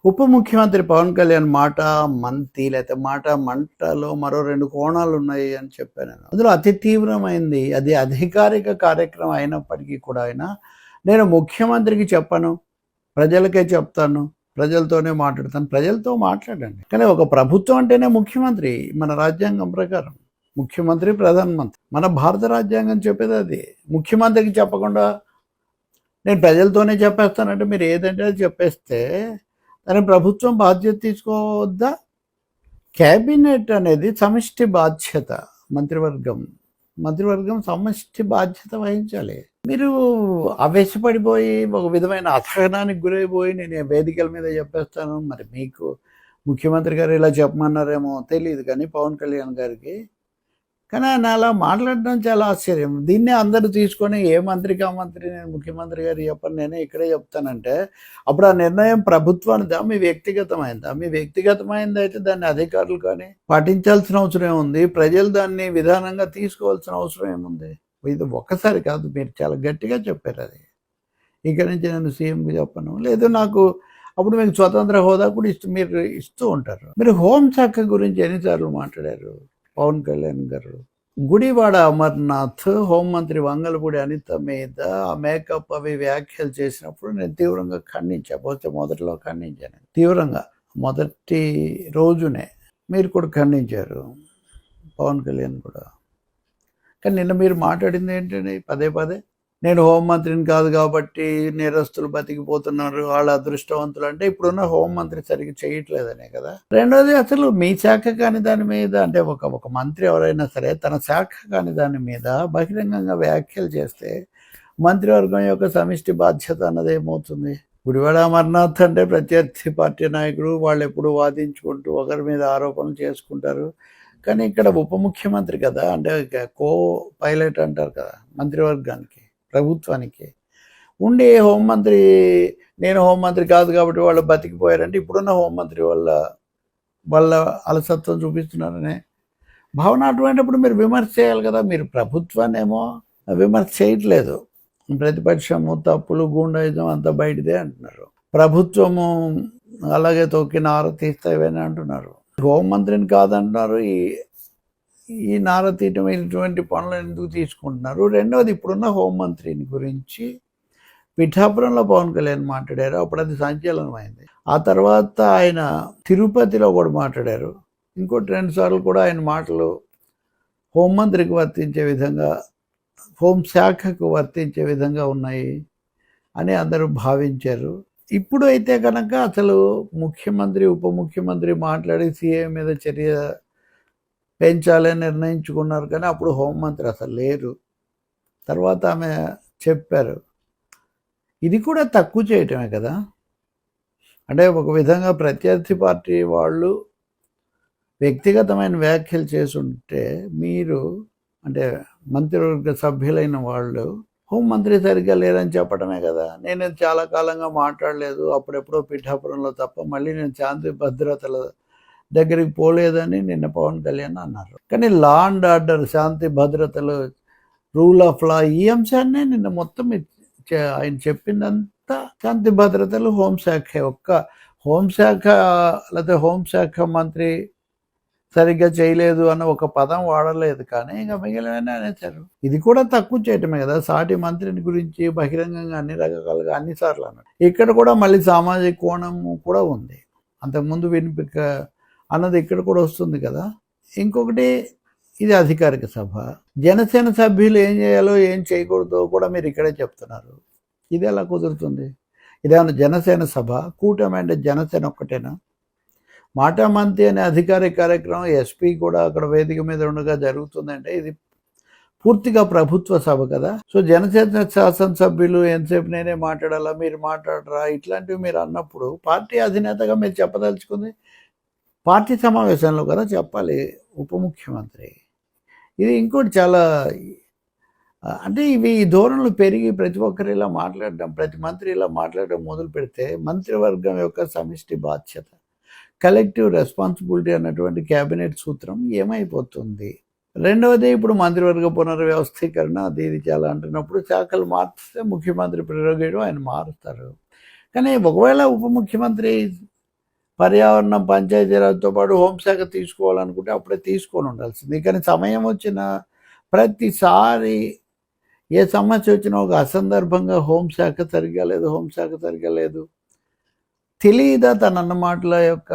ఉప ముఖ్యమంత్రి పవన్ కళ్యాణ్ మాట మంతి లేకపోతే మాట మంటలో మరో 2 కోణాలున్నాయి అని చెప్పాను నేను. అందులో అతి తీవ్రమైంది అది అధికారిక కార్యక్రమం అయినప్పటికీ కూడా నేను ముఖ్యమంత్రికి చెప్పను, ప్రజలకే చెప్తాను, ప్రజలతోనే మాట్లాడతాను. ప్రజలతో మాట్లాడండి. కానీ ఒక ప్రభుత్వం అంటేనే ముఖ్యమంత్రి. మన రాజ్యాంగం ప్రకారం ముఖ్యమంత్రి, ప్రధానమంత్రి. మన భారత రాజ్యాంగం చెప్పేది అది. ముఖ్యమంత్రికి చెప్పకుండా నేను ప్రజలతోనే చెప్పేస్తానంటే మీరు ఏదంటే అది చెప్పేస్తే దాని ప్రభుత్వం బాధ్యత తీసుకోవద్దా? క్యాబినెట్ అనేది సమిష్టి బాధ్యత. మంత్రివర్గం సమిష్టి బాధ్యత వహించాలి. మీరు ఆవేశపడిపోయి ఒక విధమైన అసహనానికి గురైపోయి నేను వేదికల మీద చెప్పేస్తాను. మరి మీకు ముఖ్యమంత్రి గారు ఇలా చెప్పమన్నారేమో తెలియదు కానీ పవన్ కళ్యాణ్ గారికి, కానీ ఆయన అలా మాట్లాడడం చాలా ఆశ్చర్యం. దీన్నే అందరూ తీసుకొని ఏ మంత్రికి ఆ మంత్రి నేను ముఖ్యమంత్రి గారు చెప్పను, నేనే ఇక్కడే చెప్తానంటే అప్పుడు ఆ నిర్ణయం ప్రభుత్వానిదా మీ వ్యక్తిగతమైందా? మీ వ్యక్తిగతమైంది అయితే దాన్ని అధికారులు కానీ పాటించాల్సిన అవసరం ఏముంది? ప్రజలు దాన్ని విధానంగా తీసుకోవాల్సిన అవసరం ఏముంది? ఇది ఒక్కసారి కాదు, మీరు చాలా గట్టిగా చెప్పారు. అది ఇక్కడి నుంచి నేను సీఎంకి చెప్పను, లేదు నాకు అప్పుడు మీకు స్వతంత్ర హోదా కూడా మీరు ఇస్తూ ఉంటారు. మీరు హోంశాఖ గురించి ఎన్నిసార్లు మాట్లాడారు పవన్ కళ్యాణ్ గారు? గుడివాడ అమర్నాథ్ హోంమంత్రి వంగలపూడి అనిత మీద ఆ మేకప్ అవి వ్యాఖ్యలు చేసినప్పుడు నేను తీవ్రంగా ఖండించాను. పోతే మొదట్లో ఖండించాను తీవ్రంగా, మొదటి రోజునే. మీరు కూడా ఖండించారు, పవన్ కళ్యాణ్ కూడా. కానీ నిన్న మీరు మాట్లాడింది ఏంటంటే పదే పదే నేను హోంమంత్రిని కాదు కాబట్టి నేరస్తులు బతికిపోతున్నారు, వాళ్ళ అదృష్టవంతులు. అంటే ఇప్పుడున్న హోంమంత్రి సరిగ్గా చేయట్లేదనే కదా. రెండోది, అసలు మీ శాఖ కాని దాని మీద, అంటే ఒక మంత్రి ఎవరైనా సరే తన శాఖ కాని దాని మీద బహిరంగంగా వ్యాఖ్యలు చేస్తే మంత్రివర్గం యొక్క సమిష్టి బాధ్యత అన్నది ఏమవుతుంది? గుడివాడ అమర్నాథ్ అంటే ప్రత్యర్థి పార్టీ నాయకుడు, వాళ్ళు ఎప్పుడు వాదించుకుంటూ ఒకరి మీద ఆరోపణలు చేసుకుంటారు. కానీ ఇక్కడ ఉప ముఖ్యమంత్రి కదా, అంటే కో పైలట్ అంటారు కదా మంత్రివర్గానికి, ప్రభుత్వానికి ఉండి హోంమంత్రి నేను హోంమంత్రి కాదు కాబట్టి వాళ్ళు బతికిపోయారంటే ఇప్పుడున్న హోంమంత్రి వాళ్ళ అలసత్వం చూపిస్తున్నారనే భావన. అటువంటిప్పుడు మీరు విమర్శ చేయాలి కదా. మీరు ప్రభుత్వాన్ని ఏమో విమర్శ చేయట్లేదు, ప్రతిపక్షము తప్పులు గూండాయిజం అంతా బయటదే అంటున్నారు, ప్రభుత్వము అలాగే తొక్కి నార తీస్తాయని అంటున్నారు, హోంమంత్రిని కాదంటున్నారు. ఈ నార తీయటం ఇటువంటి పనులు ఎందుకు తీసుకుంటున్నారు? రెండవది, ఇప్పుడున్న హోంమంత్రిని గురించి పిఠాపురంలో పవన్ కళ్యాణ్ మాట్లాడారు, అప్పుడు అది సంచలనమైంది. ఆ తర్వాత ఆయన తిరుపతిలో కూడా మాట్లాడారు. ఇంకోటి 2 సార్లు కూడా ఆయన మాటలు హోంమంత్రికి వర్తించే విధంగా, హోంశాఖకు వర్తించే విధంగా ఉన్నాయి అని అందరూ భావించారు. ఇప్పుడు అయితే కనుక అసలు ముఖ్యమంత్రి ఉప ముఖ్యమంత్రి మాట్లాడి సీఎం మీద చర్య పెంచాలని నిర్ణయించుకున్నారు, కానీ అప్పుడు హోంమంత్రి అసలు లేరు. తర్వాత ఆమె చెప్పారు. ఇది కూడా తక్కువ చేయటమే కదా. అంటే ఒక విధంగా ప్రత్యర్థి పార్టీ వాళ్ళు వ్యక్తిగతమైన వ్యాఖ్యలు చేసుంటే మీరు, అంటే మంత్రివర్గ సభ్యులైన వాళ్ళు హోంమంత్రి సరిగ్గా లేరని చెప్పడమే కదా. నేను చాలా కాలంగా మాట్లాడలేదు, అప్పుడెప్పుడో పిఠాపురంలో తప్ప మళ్ళీ నేను శాంతి భద్రతల దగ్గరికి పోలేదని నిన్న పవన్ కళ్యాణ్ అన్నారు. కానీ లా అండ్ ఆర్డర్, శాంతి భద్రతలు, రూల్ ఆఫ్ లా, ఈ అంశాన్ని నిన్న మొత్తం ఆయన చెప్పిందంతా శాంతి భద్రతలు హోంశాఖ. ఒక్క హోంశాఖ లేకపోతే హోంశాఖ మంత్రి సరిగ్గా చేయలేదు అన్న ఒక పదం వాడలేదు, కానీ ఇంకా మిగిలినవన్నీ అనేసారు. ఇది కూడా తక్కువ చేయటమే కదా. సాటి మంత్రిని గురించి బహిరంగంగా అన్ని రకాలుగా అన్నిసార్లు అన్నాడు. ఇక్కడ కూడా మళ్ళీ సామాజిక కోణము కూడా ఉంది. అంతకుముందు వినిపిక అన్నది ఇక్కడ కూడా వస్తుంది కదా. ఇంకొకటి, ఇది అధికారిక సభ, జనసేన సభ్యులు ఏం చేయాలో ఏం చేయకూడదో కూడా మీరు ఇక్కడే చెప్తున్నారు. ఇది ఎలా కుదురుతుంది? ఇదేమన్నా జనసేన సభ? కూటమి అంటే జనసేన ఒక్కటేనా? మాటామంతి అనే అధికారిక కార్యక్రమం ఎస్పీ కూడా అక్కడ వేదిక మీద ఉండగా జరుగుతుందంటే ఇది పూర్తిగా ప్రభుత్వ సభ కదా. సో జనసేన శాసనసభ్యులు ఎంతసేపు నేనే మాట్లాడాలా, మీరు మాట్లాడరా, ఇట్లాంటివి మీరు అన్నప్పుడు పార్టీ అధినేతగా మీరు చెప్పదలుచుకుంది పార్టీ సమావేశంలో కదా చెప్పాలి ఉప ముఖ్యమంత్రి. ఇది ఇంకోటి చాలా, అంటే ఇవి ఈ ధోరణులు పెరిగి ప్రతి ఒక్కరు ఇలా మాట్లాడడం, ప్రతి మంత్రి ఇలా మాట్లాడడం మొదలు పెడితే మంత్రివర్గం యొక్క సమిష్టి బాధ్యత, కలెక్టివ్ రెస్పాన్సిబిలిటీ అన్నటువంటి క్యాబినెట్ సూత్రం ఏమైపోతుంది? రెండవది, ఇప్పుడు మంత్రివర్గ పునర్వ్యవస్థీకరణ అది ఇది చాలా అంటున్నప్పుడు శాఖలు మార్చితే ముఖ్యమంత్రి ప్రిరోగేటివ్, ఆయన మారుస్తారు. కానీ ఒకవేళ ఉప ముఖ్యమంత్రి పర్యావరణం పంచాయతీరాజ్తో పాటు హోంశాఖ తీసుకోవాలనుకుంటే అప్పుడే తీసుకొని ఉండాల్సింది. కానీ సమయం వచ్చిన ప్రతిసారి ఏ సమస్య వచ్చినా ఒక అసందర్భంగా హోంశాఖ సరిగ్గా లేదు. తెలియదా తనన్న మాటల యొక్క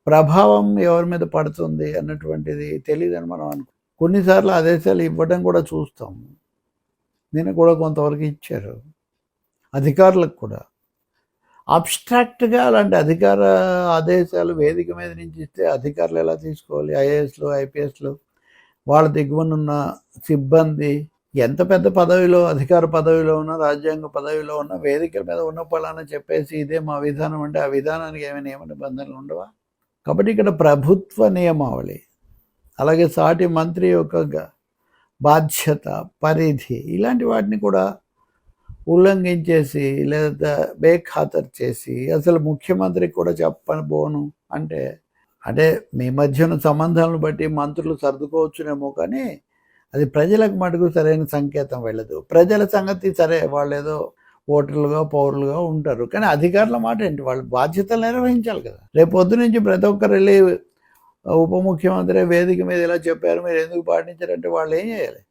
ప్రభావం ఎవరి మీద పడుతుంది అన్నటువంటిది తెలియదని మనం కొన్నిసార్లు ఆదేశాలు ఇవ్వడం కూడా చూస్తాం. నిన్న కూడా కొంతవరకు ఇచ్చారు అధికారులకు కూడా. అబ్స్ట్రాక్ట్గా అలాంటి అధికార ఆదేశాలు వేదిక మీద నుంచి ఇస్తే అధికారులు ఎలా తీసుకోవాలి? ఐఏఎస్లు, ఐపీఎస్లు, వాళ్ళ దిగువనున్న సిబ్బంది ఎంత పెద్ద పదవిలో, అధికార పదవిలో ఉన్నా, రాజ్యాంగ పదవిలో ఉన్న వేదికల మీద ఉన్న పలానా చెప్పేసి ఇదే మా విధానం అంటే ఆ విధానానికి ఏమైనా నియమ నిబంధనలు ఉండవా? కాబట్టి ఇక్కడ ప్రభుత్వ నియమావళి, అలాగే సాటి మంత్రి యొక్క బాధ్యత, పరిధి, ఇలాంటి వాటిని కూడా ఉల్లంఘించేసి లేదా బేఖాతరు చేసి అసలు ముఖ్యమంత్రికి కూడా చెప్పబోను అంటే మీ మధ్య ఉన్న సంబంధాలను బట్టి మంత్రులు సర్దుకోవచ్చునేమో, కానీ అది ప్రజలకు మటుకు సరైన సంకేతం వెళ్ళదు. ప్రజల సంగతి సరే, వాళ్ళు ఏదో ఓటర్లుగా, పౌరులుగా ఉంటారు, కానీ అధికారుల మాట ఏంటి? వాళ్ళు బాధ్యతలు నిర్వహించాలి కదా. రేపు పొద్దు నుంచి ప్రతి ఒక్కరు వెళ్ళి ఉప ముఖ్యమంత్రి వేదిక మీద ఇలా చెప్పారు, మీరు ఎందుకు పాటించారంటే వాళ్ళు ఏం చేయాలి?